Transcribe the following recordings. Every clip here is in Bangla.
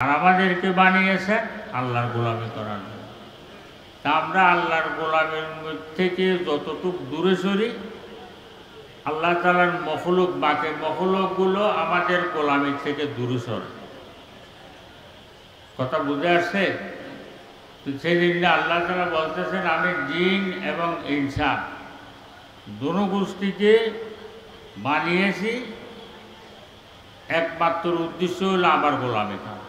আর আমাদেরকে বানিয়েছেন আল্লাহর গোলামি করার জন্য। তা আমরা আল্লাহর গোলামের থেকে যতটুকু দূরে সরি, আল্লাহ তাআলার মখলুক বাকি মখলুকগুলো আমাদের গোলামির থেকে দূরে সরে। কথা বুঝে আসছে? তো সেই জন্য আল্লাহ তাআলা বলতেছেন, আমি জিন এবং ইনসান দোনো গোষ্ঠীকে বানিয়েছি, একমাত্র উদ্দেশ্য হল আমার গোলামি করা।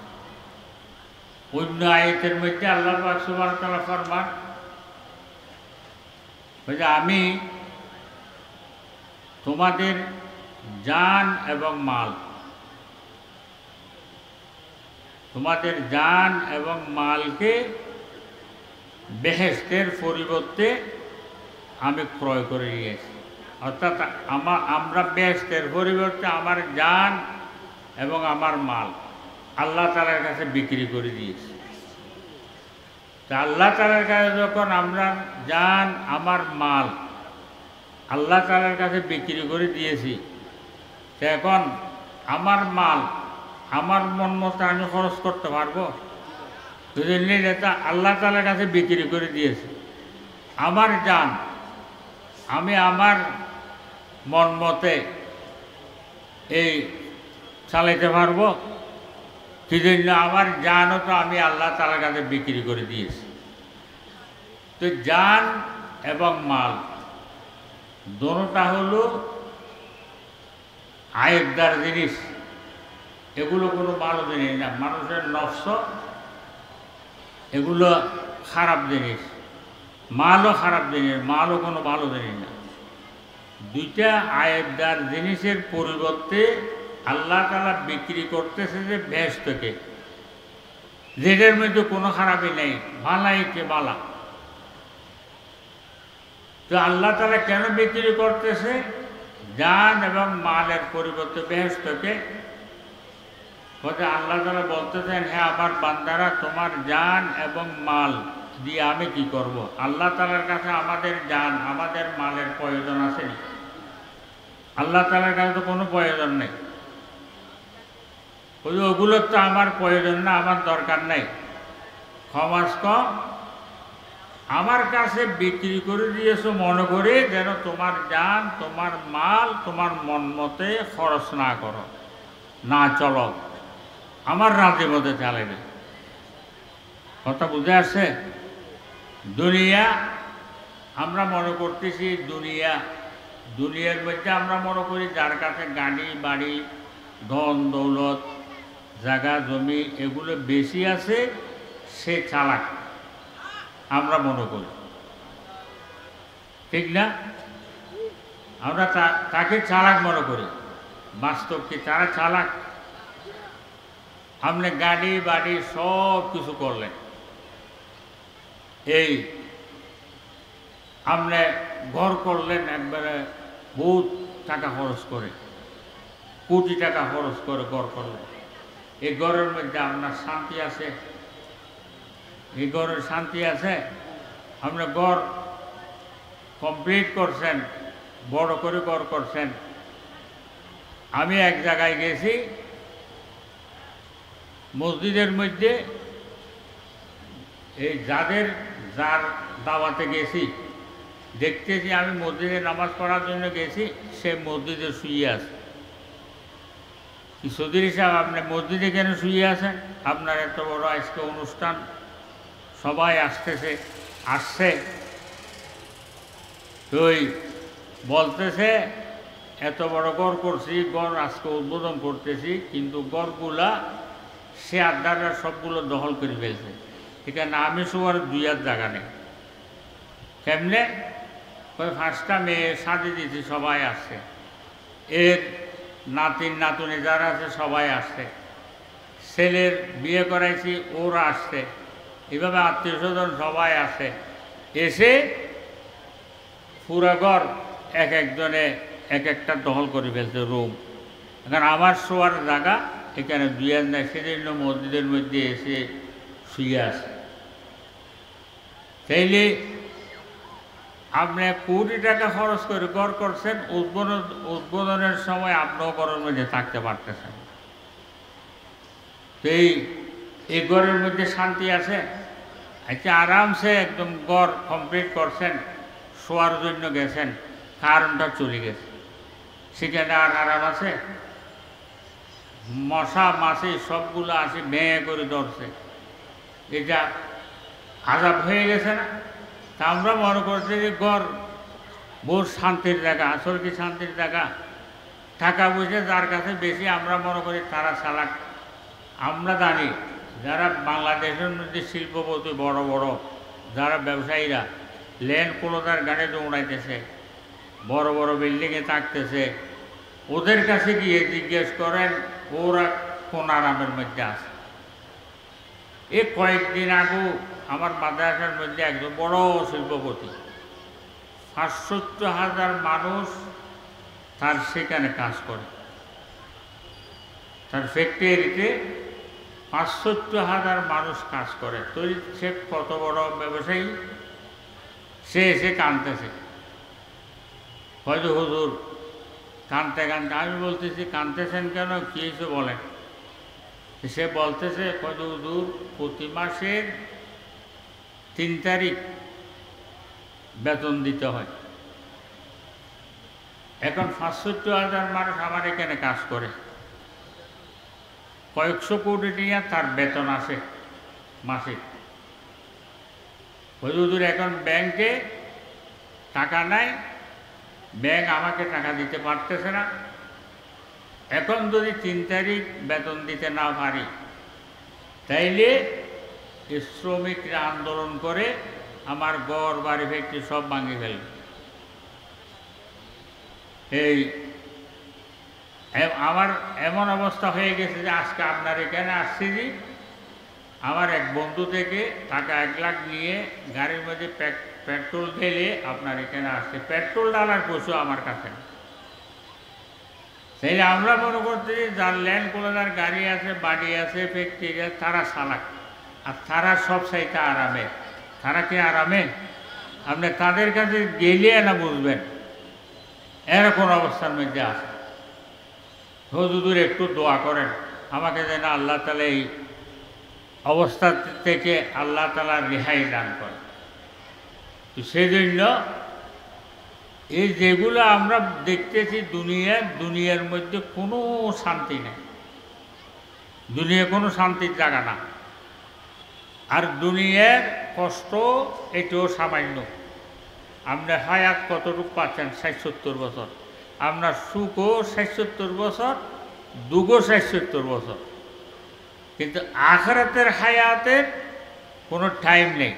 অন্য আয়াতের মধ্যে আল্লাহ পাক সুবহানাহু ওয়া তাআলা ফরমান যে আমি তোমাদের জান এবং মাল, তোমাদের জান এবং মালকে বেহেশতের পরিবর্তে আমি ক্রয় করে নিয়েছি। অর্থাৎ আমরা বেহেশতের পরিবর্তে আমার জান এবং আমার মাল আল্লাহ তাআলার কাছে বিক্রি করে দিয়েছি। তা আল্লাহ তাআলার কাছে যখন আমরা জান আমার মাল আল্লাহ তাআলার কাছে বিক্রি করে দিয়েছি, তো এখন আমার মাল আমার মন মতো আমি খরচ করতে পারবো? দুজনে এটা আল্লাহ তাআলার কাছে বিক্রি করে দিয়েছি। আমার জান আমি আমার মন মতে এই চালাইতে পারবো? সেই জন্য আমার জানও তো আমি আল্লাহ তাআলার কাছে বিক্রি করে দিয়েছি। তো জান এবং মাল দোনোটা হলো আয়েবদার জিনিস, এগুলো কোনো ভালো জিনিস না। মানুষের নফস এগুলো খারাপ জিনিস, মালও খারাপ জিনিস, মালও কোনো ভালো জিনিস না। দুইটা আয়েবদার জিনিসের পরিবর্তে আল্লাহ তাআলা বিক্রি করতেছে যে বেহেশতকে, যেটার মধ্যে কোনো খারাপই নেই, ভালাই কে বালা। তো আল্লাহ তাআলা কেন বিক্রি করতেছে জান এবং মালের পরিবর্তে বেহেশতকে? বলতে আল্লাহ তাআলা বলতেছেন, হ্যাঁ আমার বান্দারা, তোমার জান এবং মাল দিয়ে আমি কি করব? আল্লাহ তাআলার কাছে আমাদের জান আমাদের মালের প্রয়োজন আছে না? আল্লাহ তাআলার কাছে তো কোনো প্রয়োজন নেই। ওগুলোর তো আমার প্রয়োজন না, আমার দরকার নেই। কমাস কম আমার কাছে বিক্রি করে দিয়েছো মনে করে যেন তোমার জান তোমার মাল তোমার মন মতে খরচ না করো, না চলো, আমার রাতে মধ্যে চালাবে। কথা বুঝে আসছে? দুনিয়া আমরা মনে করতেছি দুনিয়ার মধ্যে আমরা মনে করি যার কাছে গাড়ি বাড়ি ধন দৌলত জায়গা জমি এগুলো বেশি আছে সে চালাক, আমরা মনে করি, ঠিক না? আমরা তাকে চালাক মনে করি। বাস্তব কি তারা চালাক? আপনি গাড়ি বাড়ি সব কিছু করলেন, এই আপনি ঘর করলেন একবারে বহুত টাকা খরচ করে, কোটি টাকা খরচ করে ঘর করলেন। এই ঘরের মধ্যে আপনার শান্তি আছে? এই ঘরের শান্তি আছে? আপনি ঘর কমপ্লিট করছেন, বড় করে ঘর করছেন। আমি এক জায়গায় গেছি, মসজিদের মধ্যে এই যার দাওয়াতে গেছি, দেখতেছি আমি মসজিদে নামাজ পড়ার জন্য গেছি, সে মসজিদে শুয়ে আছে। চৌধুরী সাহেব, আপনি মসজিদে কেন শুয়ে আছেন? আপনার এত বড় আজকে অনুষ্ঠান, সবাই আসছে, তুই বলতেছে এত বড় ঘর করছি, ঘর আজকে উদ্বোধন করতেছি, কিন্তু ঘরগুলা সে আড্ডারা সবগুলো দখল করে ফেলছে। এখানে আমি শোয়ার দুই হাত জায়গা নেই। কেমনে? ওই 5টা মেয়ে সাজিয়ে দিয়েছি, সবাই আসছে, এর নাতিন নাতুনি যারা আছে সবাই আসছে, ছেলের বিয়ে করাইছি ওরা আসছে, এভাবে আত্মীয় স্বজন সবাই আসে। এসে পুরা ঘর এক একজনে এক একটা দখল করে ফেলছে রুম। এখন আমার শোয়ার জায়গা এখানে দুই হাত নেই, সেজন্য মসজিদের মধ্যে এসে শুয়ে আসে। তাইলে আপনি কোটি টাকা খরচ করে ঘর করছেন, উদ্বোধনের সময় আপনিও ঘরের মধ্যে থাকতে পারতেছেন। সেই এই ঘরের মধ্যে শান্তি আছে? আচ্ছা, আরামসে একদম ঘর কমপ্লিট করছেন, শোয়ার জন্য গেছেন, কারেন্টটা চলে গেছে, সেখানে আর আরাম আছে? মশা মাছি সবগুলো আসে ভেঙে করে ধরছে, এটা আজাব হয়ে গেছে না? তা আমরা মনে করছি যে ঘর বহু শান্তির জায়গা। আসল কি শান্তির জায়গা? টাকা পয়সা যার কাছে বেশি আমরা মনে করি তারা চালাক। আমরা জানি যারা বাংলাদেশের মধ্যে শিল্পপতি বড় বড় যারা ব্যবসায়ীরা ল্যান্ড ক্লোজার গাড়ি দৌড়াইতেছে, বড় বড় বিল্ডিংয়ে থাকতেছে, ওদের কাছে গিয়ে জিজ্ঞেস করেন ওরা কোন আরামের মধ্যে আছে। এই কয়েকদিন আগেও আমার মাদ্রাসার মধ্যে একজন বড় শিল্পপতি, ৭৫,০০০ মানুষ তার সেখানে কাজ করে, তার ফ্যাক্টরিতে ৬৫,০০০ মানুষ কাজ করে। তো সে কত বড় ব্যবসায়ী, সে এসে কাঁদতেছে, হয়তো হুজুর কাঁদতে কাঁদতে। আমি বলতেছি কাঁদতেছেন কেন, কী হয়েছে বলেন? সে বলতেছে হয়তো হুজুর প্রতি মাসের ৩ তারিখ বেতন দিতে হয়। এখন ৬৫,০০০ মানুষ আমার এখানে কাজ করে, কয়েকশো কোটি টাকা তার বেতন আসে মাসিক। হুজুর এখন ব্যাংকে টাকা নাই, ব্যাংক আমাকে টাকা দিতে পারতেছে না, এখন যদি ৩ তারিখ বেতন দিতে না পারি তাইলে শ্রমিকরা আন্দোলন করে আমার ঘর বাড়ি ফ্যাক্টরি সব ভাঙে ফেলবে। এই আমার এমন অবস্থা হয়ে গেছে যে আজকে আপনার এখানে আসছি যে আমার এক বন্ধু থেকে টাকা ১ লাখ নিয়ে গাড়ির মধ্যে পেট্রোল ঢেলে আপনার এখানে আসছে, পেট্রোল ডালার পশু আমার কাছে। সেই আমরা মনে করছি যার ল্যান্ড ক্লোজার গাড়ি আছে, বাড়ি আছে, ফ্যাক্টরি আছে, তারা চালাক, আর তারা সব চাইতে আরামে। তারা কি আরামে? আপনি তাদের কাছে গেলে না বুঝবেন এরকম অবস্থার মধ্যে আছে। হুজুর একটু দোয়া করেন আমাকে যেন আল্লাহ তাআলা এই অবস্থা থেকে আল্লাহ তাআলা রেহাই দান করে। তো সেই জন্য এই যেগুলো আমরা দেখতেছি দুনিয়ার মধ্যে কোনো শান্তি নেই, দুনিয়া কোনো শান্তির জায়গা না। আর দুনিয়ার কষ্ট এটাও সামান্য। আপনার হায়াত কতটুকু পাচ্ছেন? ৬০-৭০ বছর। আপনার সুখও ৬০-৭০ বছর, দুঃখও ৬০-৭০ বছর। কিন্তু আখিরাতের হায়াতের কোনো টাইম নেই,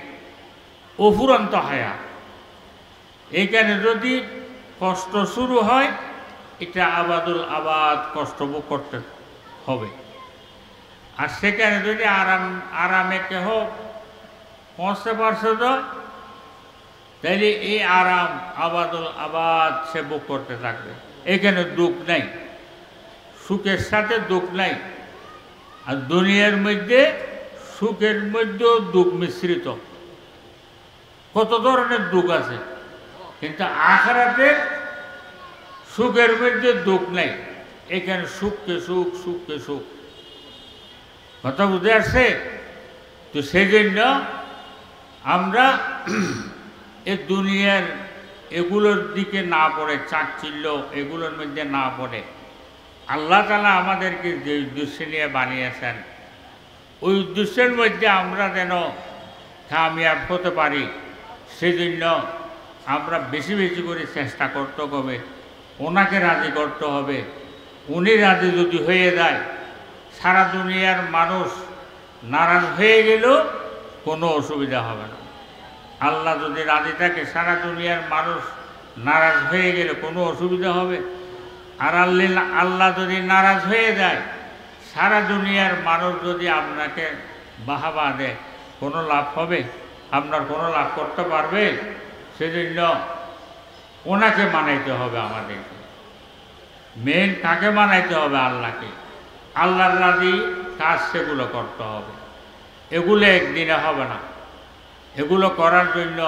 অফুরন্ত হায়াত। এইখানে যদি কষ্ট শুরু হয় এটা আবাদুল আবাদ কষ্ট ভোগ করতে হবে। আর সেখানে যদি আরামে কেহ পৌঁছতে পারছে তো তাইলে এই আরাম আবাদুল আবাদ সে ভোগ করতে থাকবে। এখানে দুঃখ নাই, সুখের সাথে দুঃখ নাই। আর দুনিয়ার মধ্যে সুখের মধ্যেও দুঃখ মিশ্রিত, কত ধরনের দুঃখ আছে। কিন্তু আখিরাতে সুখের মধ্যে দুঃখ নাই, এখানে সুখকে সুখ, সুখকে সুখ। কথা বুঝে আসছে? তো সেই জন্য আমরা এই দুনিয়ার এগুলোর দিকে না পড়ে, চাকচিল্য এগুলোর মধ্যে না পড়ে, আল্লাহ তাআলা আমাদেরকে যে উদ্দেশ্য নিয়ে বানিয়েছেন ওই উদ্দেশ্যের মধ্যে আমরা যেন কামিয়াব হতে পারি, সেজন্য আমরা বেশি বেশি করে চেষ্টা করতে হবে, ওনাকে রাজি করতে হবে। উনি রাজি যদি হয়ে যায়, সারা দুনিয়ার মানুষ নারাজ হয়ে গেলেও কোনো অসুবিধা হবে না। আল্লাহ যদি রাজি থাকে, সারা দুনিয়ার মানুষ নারাজ হয়ে গেলে কোনো অসুবিধা হবে? আর আল্লাহ যদি নারাজ হয়ে যায়, সারা দুনিয়ার মানুষ যদি আপনাকে বাহাবা দেয়, কোনো লাভ হবে? আপনার কোনো লাভ করতে পারবে? সেজন্য ওনাকে মানাইতে হবে আমাদেরকে। মেন কাকে মানাইতে হবে? আল্লাহকে। আল্লাহর রাজি কাজ সেগুলো করতে হবে, এগুলো একদিনে হবে না। এগুলো করার জন্য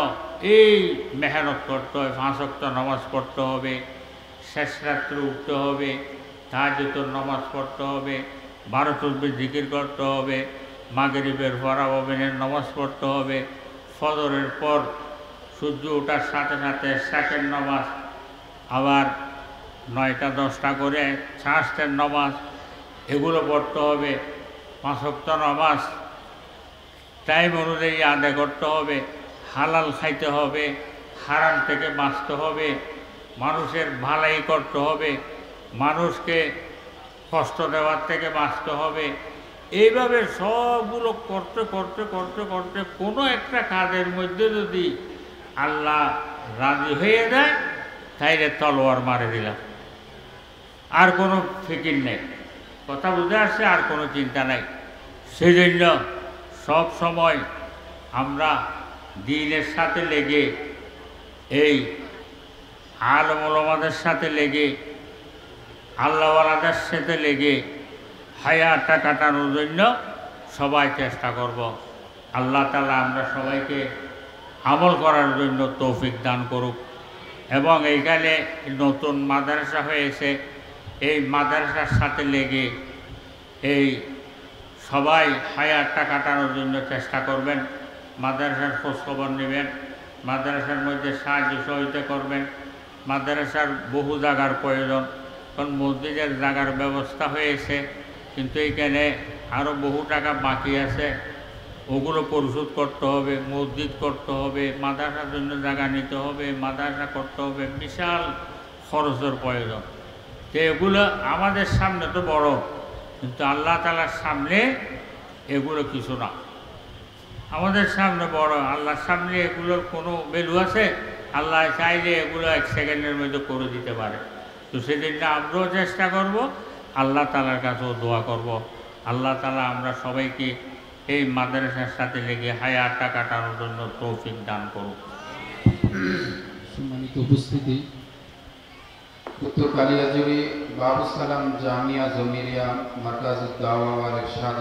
এই মেহনত করতে হবে, 5 ওয়াক্ত নামাজ পড়তে হবে, শেষ রাত্রে উঠতে হবে, তাহাজ্জুদের নামাজ পড়তে হবে, 12 তসবিহ জিকির করতে হবে, মাগরিবের পর আওয়াবিনের নামাজ পড়তে হবে, ফজরের পর সূর্য ওঠার সাথে সাথে শাকের নামাজ, আবার 9টা 10টা করে ছাঁসের নামাজ, এগুলো পড়তে হবে। 5 ওয়াক্ত নামাজ টাইম অনুযায়ী আদায় করতে হবে, হালাল খাইতে হবে, হারাম থেকে বাঁচতে হবে, মানুষের ভালাই করতে হবে, মানুষকে কষ্ট দেওয়ার থেকে বাঁচতে হবে। এইভাবে সবগুলো করতে করতে করতে করতে কোনো একটা কাজের মধ্যে যদি আল্লাহ রাজি হয়ে যায়, তাইলে তলোয়ার মারে দিলাম, আর কোনো ফিকির নেই। কথা বুঝে আসছে? আর কোনো চিন্তা নাই। সেই জন্য সব সময় আমরা দ্বীনের সাথে লেগে, এই আলেম ওলামাদের সাথে লেগে, আল্লাহওয়ালাদের সাথে লেগে হায়াতটা কাটানোর জন্য সবাই চেষ্টা করব। আল্লাহ তাআলা আমরা সবাইকে আমল করার জন্য তৌফিক দান করুক। এবং এইখানে নতুন মাদ্রাসা হয়েছে, এই মাদ্রাসার সাথে লেগে এই সবাই হায়াতটা কাটানোর জন্য চেষ্টা করবেন, মাদ্রাসার খোঁজখবর নেবেন, মাদ্রাসার মধ্যে সাহায্য সহযোগিতা করবেন। মাদ্রাসার বহু জায়গার প্রয়োজন, কারণ মসজিদের জায়গার ব্যবস্থা হয়েছে, কিন্তু এইখানে আরও বহু টাকা বাকি আছে, ওগুলো পরিশোধ করতে হবে, মসজিদ করতে হবে, মাদ্রাসার জন্য জায়গা নিতে হবে, মাদ্রাসা করতে হবে, বিশাল খরচের প্রয়োজন। তো এগুলো আমাদের সামনে তো বড়, কিন্তু আল্লাহ তাআলার সামনে এগুলো কিছু না। আমাদের সামনে বড়, আল্লাহর সামনে এগুলোর কোনো ভ্যালু আছে? আল্লাহ চাইলে এগুলো 1 সেকেন্ডের মধ্যে করে দিতে পারে। তো সেদিনটা আমরাও চেষ্টা করব, আল্লাহ তাআলার কাছেও দোয়া করব। আল্লাহ তাআলা আমরা সবাইকে এই মাদ্রাসার সাথে লেগে হায়াতটা কাটানোর জন্য তৌফিক দান করুক। সম্মানিত উপস্থিতি, উত্তর কালিয়াজুড়ি বাবুস সালাম জামিয়া জমিরিয়া মারকাজুদ দাওয়া ওয়াল ইরশাদ